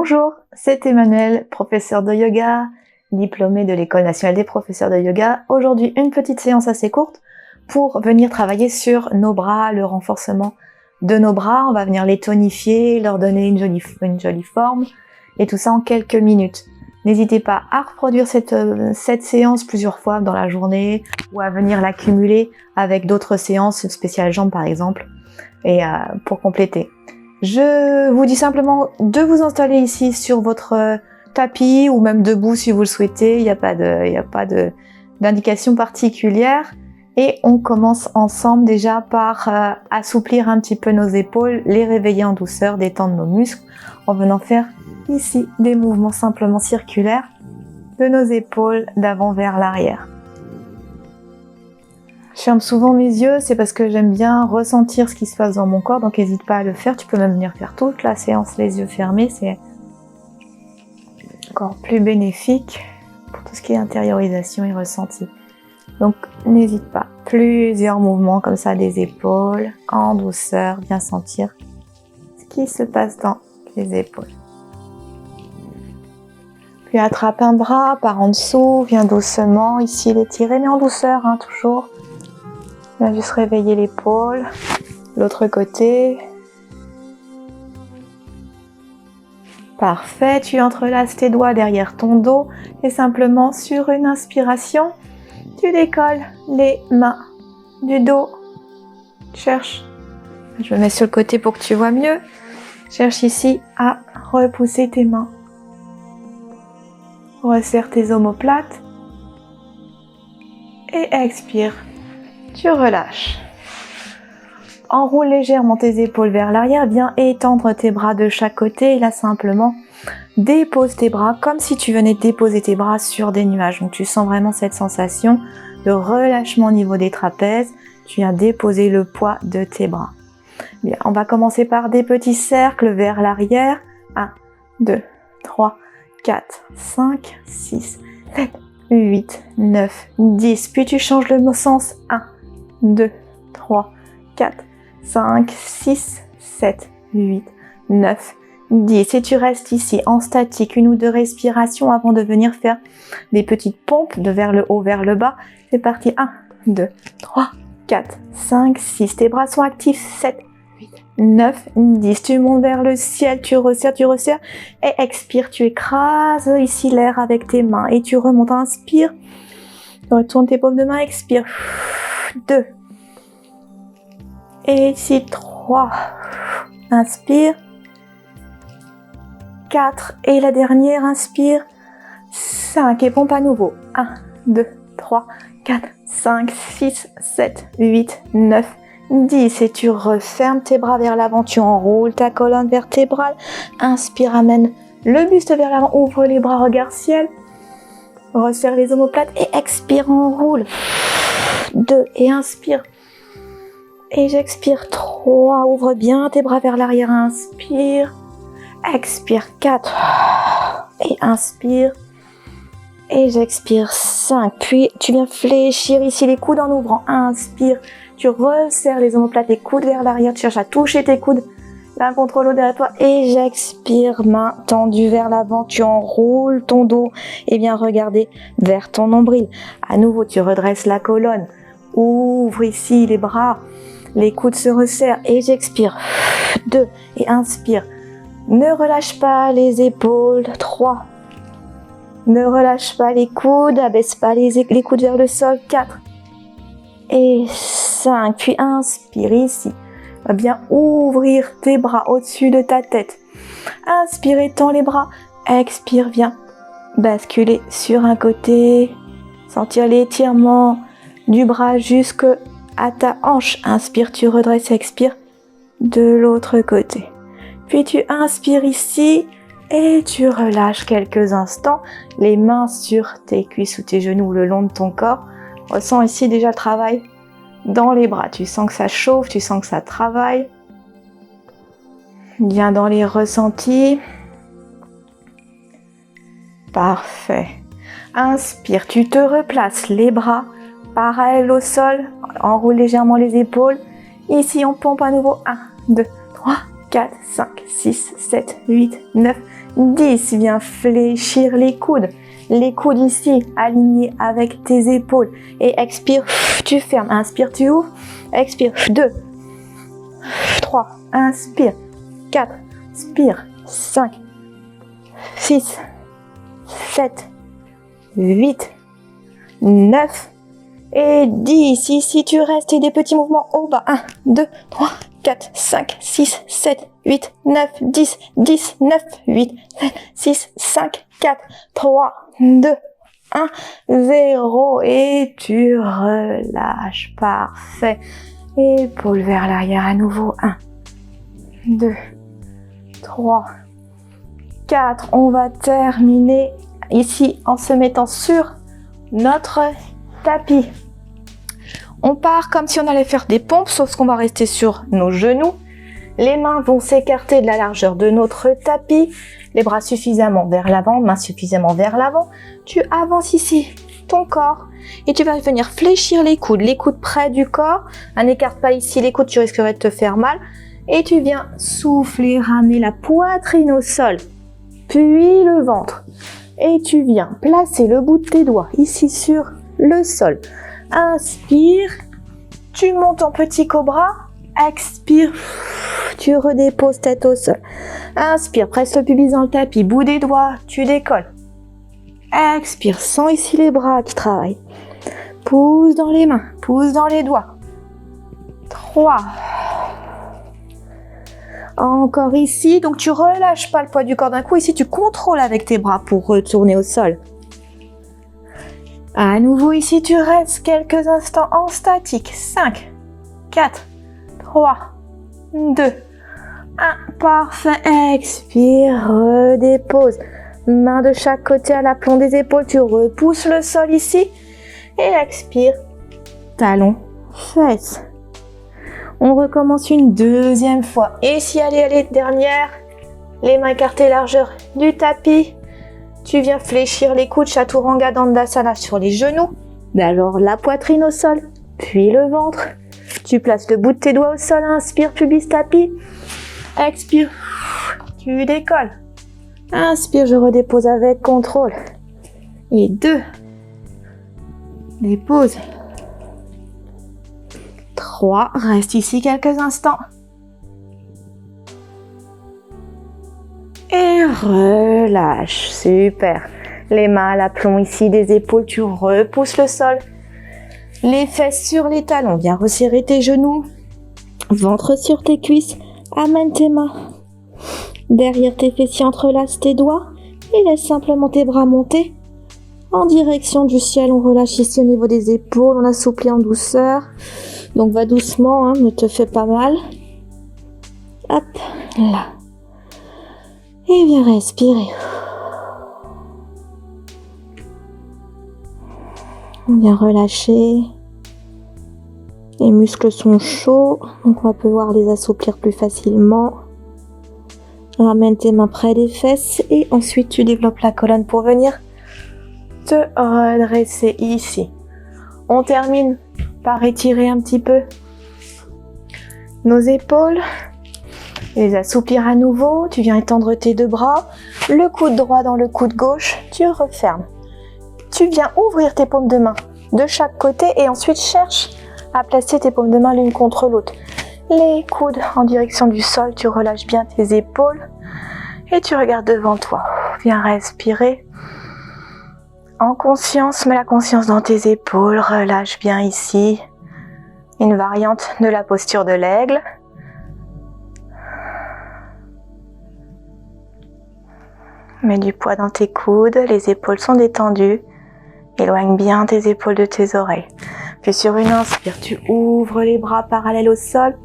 Bonjour, c'est Emmanuel, professeur de yoga, diplômé de l'École nationale des professeurs de yoga. Aujourd'hui, une petite séance assez courte pour venir travailler sur nos bras, le renforcement de nos bras. On va venir les tonifier, leur donner une jolie forme et tout ça en quelques minutes. N'hésitez pas à reproduire cette séance plusieurs fois dans la journée ou à venir l'accumuler avec d'autres séances spéciales jambes par exemple et pour compléter. Je vous dis simplement de vous installer ici sur votre tapis ou même debout si vous le souhaitez. Il n'y a pas d'indication particulière. Et on commence ensemble déjà par assouplir un petit peu nos épaules, les réveiller en douceur, détendre nos muscles en venant faire ici des mouvements simplement circulaires de nos épaules d'avant vers l'arrière. Je ferme souvent mes yeux, c'est parce que j'aime bien ressentir ce qui se passe dans mon corps, donc n'hésite pas à le faire. Tu peux même venir faire toute la séance les yeux fermés, c'est encore plus bénéfique pour tout ce qui est intériorisation et ressenti. Donc n'hésite pas, plusieurs mouvements comme ça des épaules, en douceur, bien sentir ce qui se passe dans les épaules. Puis attrape un bras, par en dessous, viens doucement, ici l'étirer, mais en douceur, toujours. Viens juste réveiller l'épaule, l'autre côté. Parfait, tu entrelaces tes doigts derrière ton dos et simplement sur une inspiration, tu décolles les mains du dos. Cherche, je me mets sur le côté pour que tu vois mieux. Cherche ici à repousser tes mains. Resserre tes omoplates et expire. Tu relâches. Enroule légèrement tes épaules vers l'arrière, viens étendre tes bras de chaque côté et là simplement dépose tes bras comme si tu venais déposer tes bras sur des nuages. Donc tu sens vraiment cette sensation de relâchement au niveau des trapèzes. Tu viens déposer le poids de tes bras. Bien, on va commencer par des petits cercles vers l'arrière. 1, 2, 3, 4, 5, 6, 7, 8, 9, 10. Puis tu changes le sens. 1, 2, 3, 4, 5, 6, 7, 8, 9, 10. Et tu restes ici en statique, 1 ou 2 respirations avant de venir faire des petites pompes de vers le haut, vers le bas. C'est parti. 1, 2, 3, 4, 5, 6. Tes bras sont actifs. 7, 8, 9, 10. Tu montes vers le ciel, tu resserres et expire. Tu écrases ici l'air avec tes mains et tu remontes. Inspire. Retourne tes paumes de main, expire. 2. Et ici 3. Inspire. 4. Et la dernière, inspire. 5. Et pompe à nouveau. 1, 2, 3, 4, 5, 6, 7, 8, 9, 10. Et tu refermes tes bras vers l'avant. Tu enroules ta colonne vertébrale. Inspire, amène le buste vers l'avant. Ouvre les bras, regarde ciel. Resserre les omoplates et expire, enroule. 2 et inspire. Et j'expire. 3, ouvre bien tes bras vers l'arrière, inspire. Expire. 4 et inspire. Et j'expire. 5. Puis tu viens fléchir ici les coudes en ouvrant. Inspire. Tu resserres les omoplates, les coudes vers l'arrière. Tu cherches à toucher tes coudes l'un contre l'autre derrière toi. Et j'expire. Main tendue vers l'avant. Tu enroules ton dos et viens regarder vers ton nombril. À nouveau, tu redresses la colonne. Ouvre ici les bras. Les coudes se resserrent et j'expire. 2 et inspire. Ne relâche pas les épaules. 3. Ne relâche pas les coudes. Abaisse pas les coudes vers le sol. 4 et 5. Puis inspire ici. Va bien ouvrir tes bras au-dessus de ta tête. Inspire, étends les bras. Expire, viens basculer sur un côté. Sentir l'étirement du bras jusque à ta hanche. Inspire, tu redresses, expire de l'autre côté. Puis tu inspires ici et tu relâches quelques instants. Les mains sur tes cuisses ou tes genoux le long de ton corps. Ressens ici déjà le travail dans les bras. Tu sens que ça chauffe, tu sens que ça travaille. Viens dans les ressentis. Parfait. Inspire, tu te replaces les bras parallèles au sol, enroule légèrement les épaules. Ici, on pompe à nouveau. 1, 2, 3, 4, 5, 6, 7, 8, 9, 10. Viens fléchir les coudes. Les coudes ici, alignés avec tes épaules. Et expire, tu fermes. Inspire, tu ouvres. Expire, 2, 3, inspire, 4, expire, 5, 6, 7, 8, 9 et 10. Ici, tu restes et des petits mouvements au bas. 1, 2, 3, 4, 5, 6, 7, 8, 9, 10, 10, 9, 8, 7, 6, 5, 4, 3, 2, 1, 0. Et tu relâches. Parfait. Épaules vers l'arrière à nouveau. 1, 2, 3, 4. On va terminer ici en se mettant sur notre tapis. On part comme si on allait faire des pompes, sauf qu'on va rester sur nos genoux. Les mains vont s'écarter de la largeur de notre tapis. Les bras suffisamment vers l'avant, mains suffisamment vers l'avant. Tu avances ici ton corps et tu vas venir fléchir les coudes près du corps. N'écarte pas ici les coudes, tu risquerais de te faire mal. Et tu viens souffler, ramener la poitrine au sol, puis le ventre. Et tu viens placer le bout de tes doigts ici sur le sol. Inspire, tu montes en petit cobra. Expire, tu redéposes tête au sol. Inspire, presse le pubis dans le tapis, bout des doigts, tu décolles. Expire, sens ici les bras qui travaillent. Pousse dans les mains, pousse dans les doigts. 3. Encore ici, donc tu relâches pas le poids du corps d'un coup. Ici, tu contrôles avec tes bras pour retourner au sol. À nouveau ici, tu restes quelques instants en statique. 5, 4, 3, 2, 1. Parfait. Expire, redépose. Main de chaque côté à l'aplomb des épaules. Tu repousses le sol ici. Et expire. Talons, fesses. On recommence une deuxième fois. Et si allez, dernière. Les mains écartées largeur du tapis. Tu viens fléchir les coudes, Chaturanga Dandasana sur les genoux. Alors la poitrine au sol, puis le ventre. Tu places le bout de tes doigts au sol, inspire, pubis, tapis. Expire, tu décolles. Inspire, je redépose avec contrôle. Et 2. Dépose. 3. Reste ici quelques instants. Et relâche. Super. Les mains à l'aplomb ici des épaules. Tu repousses le sol. Les fesses sur les talons. Viens resserrer tes genoux. Ventre sur tes cuisses. Amène tes mains derrière tes fessiers. Entrelace tes doigts. Et laisse simplement tes bras monter en direction du ciel. On relâche ici au niveau des épaules. On assouplit en douceur. Donc va doucement, ne te fais pas mal. Hop, là. Et viens respirer. Viens relâcher. Les muscles sont chauds, donc on va pouvoir les assouplir plus facilement. Ramène tes mains près des fesses et ensuite tu développes la colonne pour venir te redresser ici. On termine par étirer un petit peu nos épaules, les assouplir à nouveau. Tu viens étendre tes deux bras, le coude droit dans le coude gauche, tu refermes. Tu viens ouvrir tes paumes de main de chaque côté et ensuite cherche à placer tes paumes de main l'une contre l'autre. Les coudes en direction du sol, tu relâches bien tes épaules et tu regardes devant toi. Viens respirer en conscience, mets la conscience dans tes épaules, relâche bien ici. Une variante de la posture de l'aigle. Mets du poids dans tes coudes, les épaules sont détendues. Éloigne bien tes épaules de tes oreilles. Puis sur une inspire, tu ouvres les bras parallèles au sol.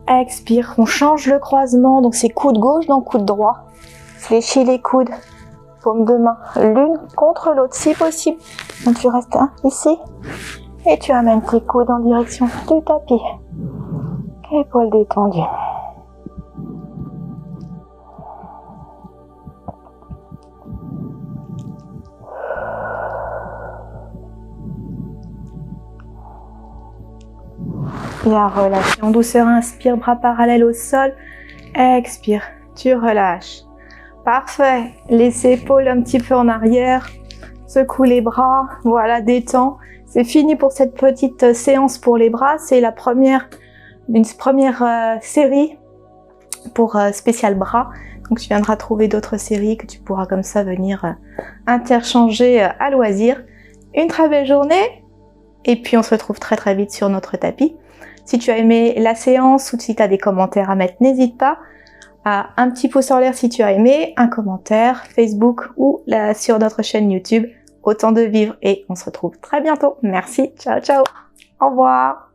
Expire, on change le croisement, donc c'est coude gauche dans coude droit. Fléchis les coudes, paumes de main l'une contre l'autre si possible. Donc tu restes ici et tu amènes tes coudes en direction du tapis. Épaules détendues. Bien relâche en douceur, inspire, bras parallèles au sol. Expire, tu relâches. Parfait. Les épaules un petit peu en arrière. Secoue les bras. Voilà, détends. C'est fini pour cette petite séance pour les bras. C'est une première série pour spécial bras. Donc tu viendras trouver d'autres séries que tu pourras comme ça venir interchanger à loisir. Une très belle journée et puis on se retrouve très très vite sur notre tapis. Si tu as aimé la séance ou si tu as des commentaires à mettre, n'hésite pas. Un petit pouce en l'air si tu as aimé, un commentaire, Facebook ou sur notre chaîne YouTube. Autant de vivre et on se retrouve très bientôt. Merci, ciao ciao, au revoir.